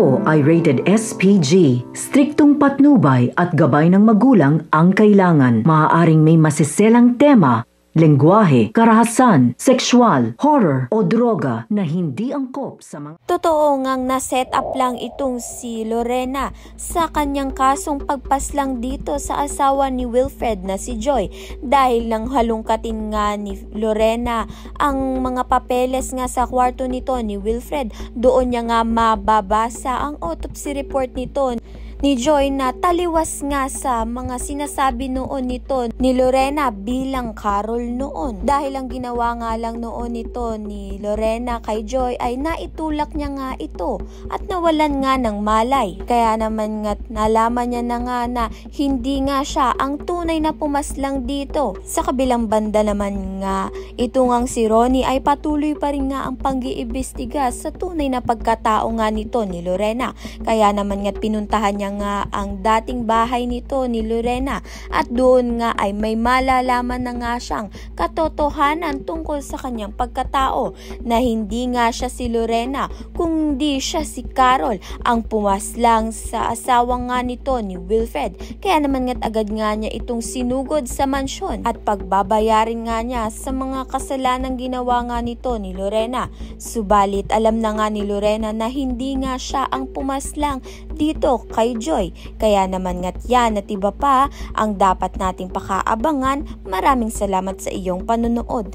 Ito ay rated SPG. Striktong patnubay at gabay ng magulang ang kailangan. Maaaring may masiselang tema, lengguwahe, karahasan, sexual, horror o droga na hindi angkop sa mga... Totoo ngang na-set up lang itong si Lorena sa kanyang kasong pagpaslang dito sa asawa ni Wilfred na si Joy dahil nang halungkatin nga ni Lorena ang mga papeles nga sa kwarto nito ni Wilfred. Doon niya nga mababasa ang autopsy report nito ni Joy na taliwas nga sa mga sinasabi noon nito ni Lorena bilang Carol noon. Dahil ang ginawa nga lang noon nito ni Lorena kay Joy ay naitulak niya nga ito at nawalan nga ng malay. Kaya naman nga nalaman niya na nga na hindi nga siya ang tunay na pumaslang dito. Sa kabilang banda naman nga, ito ngang si Ronnie ay patuloy pa rin nga ang pag-iimbestiga sa tunay na pagkatao nga nito ni Lorena. Kaya naman nga pinuntahan niya nga ang dating bahay nito ni Lorena at doon nga ay may malalaman na nga siyang katotohanan tungkol sa kanyang pagkatao na hindi nga siya si Lorena kundi siya si Carol ang pumaslang sa asawa nga nito ni Wilfred. Kaya naman nga't agad nga niya itong sinugod sa mansyon at pagbabayarin nga niya sa mga kasalanang ginawa nga nito ni Lorena. Subalit alam na nga ni Lorena na hindi nga siya ang pumaslang dito kay Joy. Kaya naman nga't yan at iba pa ang dapat nating pakaabangan. Maraming salamat sa iyong panonood.